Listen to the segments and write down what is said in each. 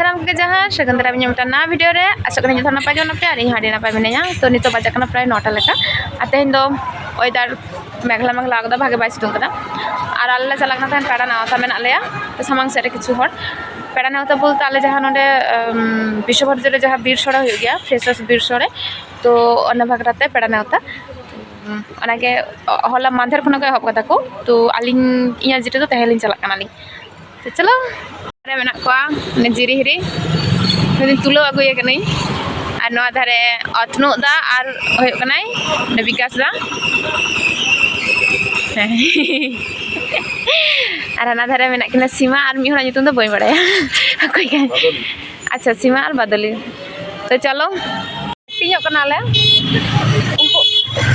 Salam ke jahan, sekarang kita punya mutana video re, sekarang kita nak pakai apa? Hari hari nak pakai mana ya? To ni to baca kan pray nota leka. Ate Indo, weather megla megla agda bhage baisi tung kada. Ar Allah jalak na tan pada na tamen alaya. To samang sere kichu hor. Pada na to bolte alle jahan onde Bishobhar jahan bir sora hoye gaya, freshers bir sore. To ona bhagrate pada na ta. Onage hola mandher khona ko ehop kata ko. To aling inya jete to tehelin jalak kan aling. To chalo. अरे मेना को ने जिरी हिरी ने तुलो अगुय कनै आ no धारे अथनु दा are होय कनै ने विकास दा आर ना धारे मेना किना सीमा आर मी होना नितुम दा बय बड़ाया कोई का अच्छा सीमा आर बदली तो चलो तीन कना ले उनको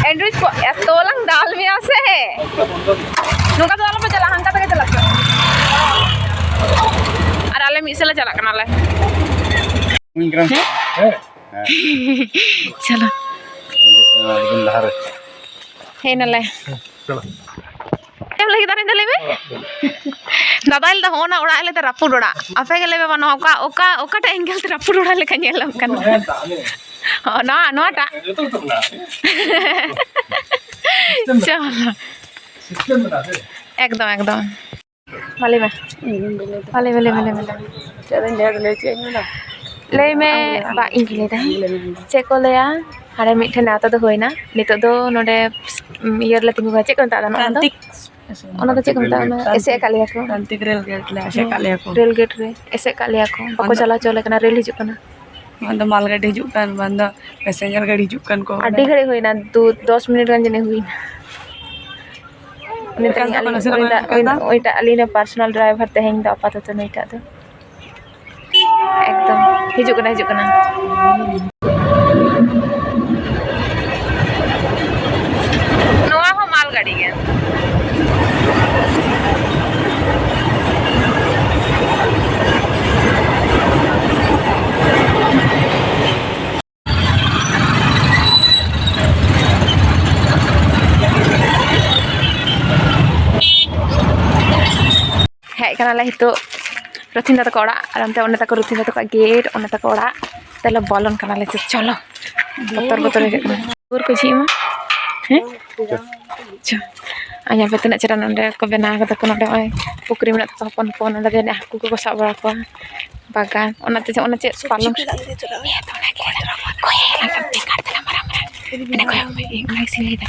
एंड्रॉइड को तोलंग डाल में आसे नुका तो आलो पे चला हंका तक चला अरे मिसला चला करना ले चलो हे नले एम लगी ताने दले में दादा इल द होना उड़ा ले त रपुड उड़ा अफे गेले बे बनो ओका ओका ओका टा एंगल त रपुड उड़ा ले कन्या लम कन ना नोटा चलो एकदम एकदम वाले में ले में बा इंगिले दा चेको लेया हारे मिठे नाता दो होइना नितो दो नोडे इयर ला तिंगु चेक कंता दा नो ओना तो चेक कंता ना एसे कालिया को कांतिक रेल गेट ले एसे कालिया को रेल गेट रे एसे कालिया को बको चला चले कना रेल हिजु कना बंद माल गाड़ी हिजु कान बंद पैसेंजर गाड़ी हिजु कान को अड्डी घड़ी होइना 10 मिनट गन जने हुइना ओइटा अलीने पर्सनल ड्राइवर तेहें दा आपातत नइटा दो एकदम हिजु कना नोआ हो माल गाड़ी के है कनाला हितो रथिंदा तक ओड़ा आरामते ओने तक रथिंदा तक गेट ओने तक ओड़ा तेला बॉलन कनाले चलो बतर बतर हे और को जी मा हैं अच्छा आया पे तना चरा नंदे को बना कता को नंदे ओय पुकरी मेना तो हपन हपन नंदे ने हाकु को सा बड़ा को बागान ओनाते पालन ये तो ना के कोई लगा पे काट देला मारा मैंने कोई लाइक सी लेदा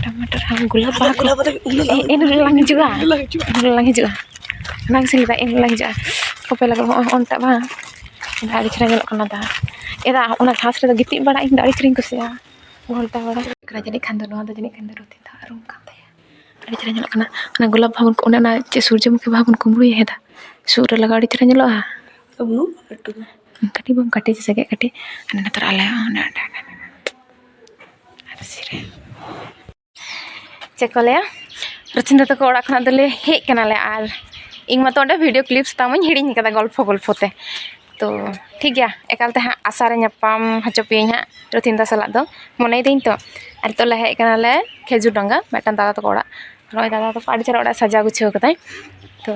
टमाटर हम गुलाब इन लंगी juga nang sila in lungi juga ko pela ko on ta ba dari ceranya lo kana da era ona khas re giti bada in dari cering ko sia golta bada kra jadi khando no da jani khando roti da rum kan ta dari ceranya lo kana ana gulab bhagun ko ona che surjamukhi bhagun kumru ye da sur la gadi ceranya lo ha tumnu kati bam kati jese ke kati ana tar ala ana सिरे check ले रचिंदा तक ओड़ा खना दले hedge कनाले are in मत ओंडे video clips तामन hidden कदा गल्पते तो ठीक गया एकालते हाँ आशा रे नापाम हचोपियኝ हाँ रथिंदा सला दो मने दिन तो आर तो ले हेज कनाले खेजूर डंगा मेटन दादा तक ओड़ा रोय दादा तो आड़ी चरा ओड़ा सजा गुछाव कदाय तो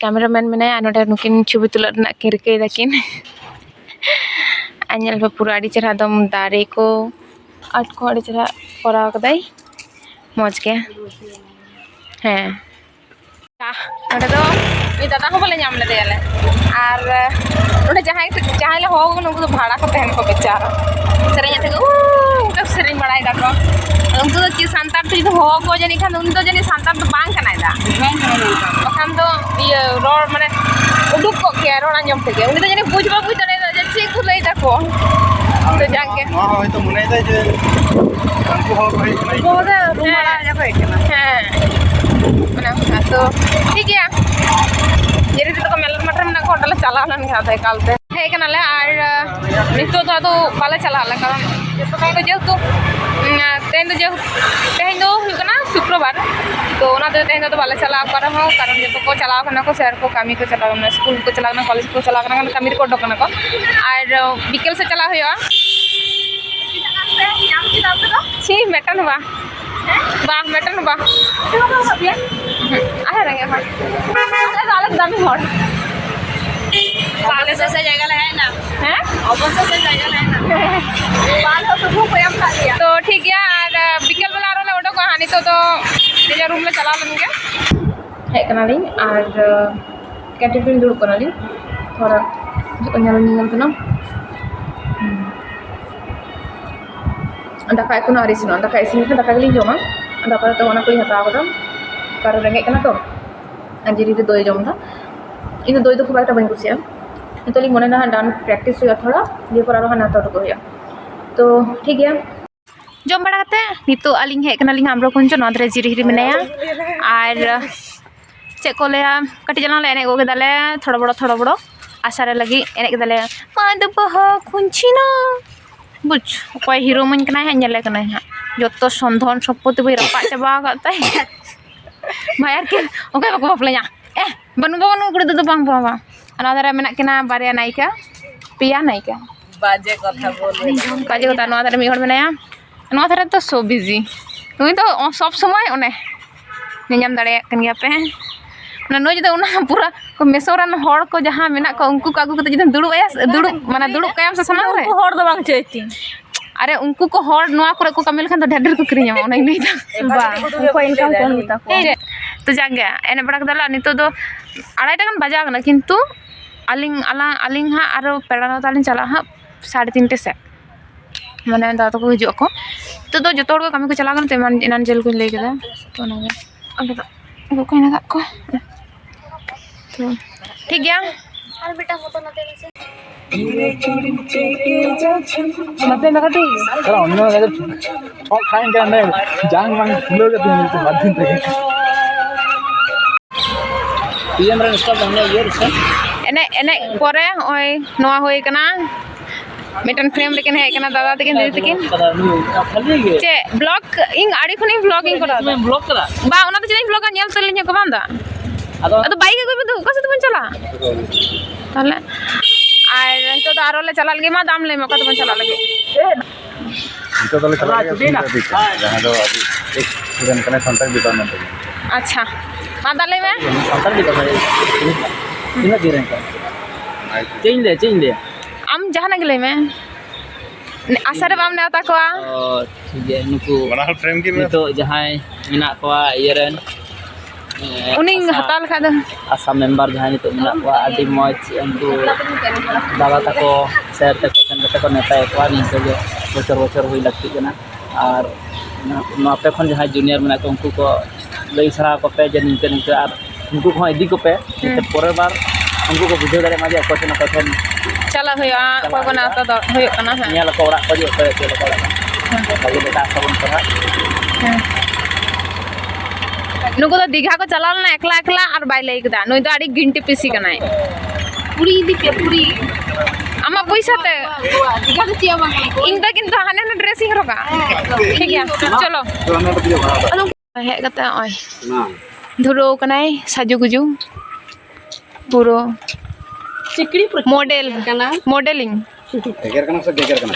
कैमरामैन मेने नोडे नुकिन छवि तुला रना किरके दाकिन आñel पे पूरा आड़ी चरा दम दारे को आर्ट को आड़ी चरा करा कदाय मौज के हैं नोडे दो मी दादा हो बोले नाम ले देले आर नोडे जहां ले हो नुकु तो भाड़ा को तहन को बेचारा सेरेñ थे उनका सेरेñ बड़ाई दा को उनको तो कि सांतार तो हो को जनी खान उन तो जनी सांतार तो बांग कनाय दा बखान तो ये रोड माने उडुक को के रोड अंजम थे उनी तो जनी बुझबा बुझ तने जे ठीक को लई दा को तो जाके हां होय तो मुनै दे जे उनको हो भाई को दे रूमला जा भाई के हां माने तो ठीक है ये रीति तो मेलर मटर में होटल चलावन खाते कालते हे कनाले आर नितो तो आदो बाले चलाला कारण जतो काई जेतु तेन जो तेन दो हुकना शुक्रवार तो ओना दे तेन दो बाले चला कर हो कारण जतो को चलाव कना को शहर को कामी को चलाव ना स्कूल को चलाव ना कॉलेज को चलाव ना कामी को डकना को आर बिकेल से चला होया छी मेटन बा मेटन बा आ रहे हैं अलग अलग दामी हर অবশ্যই সেই জায়গা লে হ্যাঁ না हैं অবশ্যই সেই জায়গা লে হ্যাঁ না बाल हो तो खूब एम खा लिया तो ठीक गया और बिकल बेला रो ले ओडो को हानि तो निजा रूम ले चला लेंगे हेज कनाली और कैंटीन पे दुड़ कनाली थोड़ा nyal kena daka ekono ari sino daka isin kan daka geli joma daka to ona koi hata akada karo renge kena to anjiri de doi jom da इन दो तो खूब एक बन कुछ तो ली मन ना डांस प्रैक्टिस हुआ थोड़ा ये पर ना तो हुआ तो ठीक है जम बड़ा नितो अलिंग हेज कना लिंग आमरो कुंजो नदरे जिरी हिरी मेनाया और चेक को लिया कटी जला ले एने गोगे दाले थोड़ा बड़ो आसारे लगी एने के दाले पाद बह खुंचिना बुझ कोई हीरो मन कना है नेले कना है जतो संधन सम्पत्ति बई रपा चाबा काते मायर के ओके बको बपलाया बनु कुड़ी तो बांग बाबा अनादरा मेना केना बारिया नायिका पिया नायिका बाजे कथा बोल काजे कथा नोआ मी हर मेनाया नोआ थारे तो सो बिजी तुई तो सब समय ओने नियम दाड़े कन गया पे ना नो जदे उना पूरा को मेसोरान हड़ को जहां मेना को उनको को आगु कते जदे दुड़ु माने दुड़ु कायम से समा रे हड़ दो बांग चैती अरे उनको को हड़ नोआ करे को कमिल खान तो ढेर को क्रिया ओने नहीं था उनको इनका कोन मिता को तो जागे एने बड़ा कदला नितो दो अढ़ाई टाका बजा गना किंतु अलिंग हाँ आरो पेड़ा तालिंग चला हाँ 3:30 से माने दादा को हिजु को तो जो कमी को चला तो इनान जेल को ले गया तो ना को ना को तो ठीक गया और बेटा फोटो ना दे से मते लगा दे चलो अन्य जगह छक खाइन के अंदर जांग मांग फुलो के दिन तो मध्य तक पीएम रे स्टॉप हमने ये से एने परे ओय नोआ होय कना मिटन फ्रेम लेकिन है कना दादा तकिन दीदी तकिन खाली गे चे ब्लॉग इंग आड़ी खनि ब्लॉगिंग करा मैं ब्लॉक करा बा ओना तो चेंज ब्लॉग नेल तलिन को बांदा अदो बाइक को भी तो कसे तो चला ताले आय तो आरो ले चला लगे मा दाम ले मका तो चला लगे तो तले चला जहां दो अभी एक स्टूडेंट कने कांटेक्ट डिपार्टमेंट अच्छा मा दाले में कांटेक्ट डिपार्टमेंट इन दे रहे हैं चेंज ले आम जहां गले में आसारे बाम नेता को ठीक है नुकु बना फ्रेम की तो जहां मिना को इयरन उनी हताल खा आसा मेंबर जहां तो मिना को आदि मौज उनको दादा तको शेयर तको सेन को नेता को निके बचर हुई लगती है और नापे खन जहां जूनियर मिना को उनको को लई सरा को पे जे निके और उनको को इदी को पे परे बार उनको को बुझे दारे माजे को चला होया कोई को नाता द होय कना है निया लको ओरा को जे पे के लको लगे बेटा सबन करा नुको तो दीघा को चलाल ना एकला और बाय लई कदा नुई तो आड़ी गिनटी पिसी कनाय पूरी दी पे पूरी आमा पैसा ते दीघा तो चिया बांग इन द किंतु हाने ना ड्रेसिंग रोका ठीक है चलो हे कता ओय धुरो कनाय साजू गुजू पूरो चिकड़ी मॉडल मॉडलिंग एगर कना से गेगर कना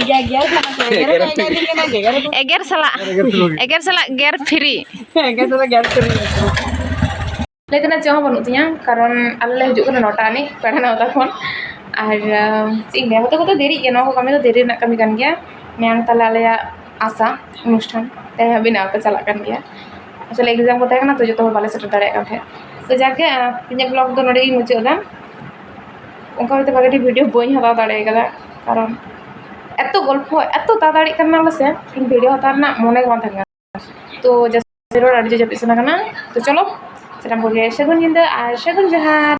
एगर सला गेर फ्री लेकिन चाह बनू तिया कारण आले हजू कना नोटा नि पेड़ा नोटा कोन और चिंगे होते को देरी के नो कमी तो देरी ना कमी कान गया मैंग तला आले आशा अनुष्ठान ते बिना पे चला कान गया असले एग्जाम को तय तो जो बाले सेट दाड़े का थे तो जाके इने ब्लॉग दो नडे मुचाद दा उनका होते बागेटी वीडियो बई हता दाड़े कदा कारण एत गल्प एत ताड़ी करना से इन वीडियो हता ना मने को था तो जैसे रोड अड़ी जब पिसना तो चलो सेटा बोलिए शगुन जिंदा और शगुन जहार।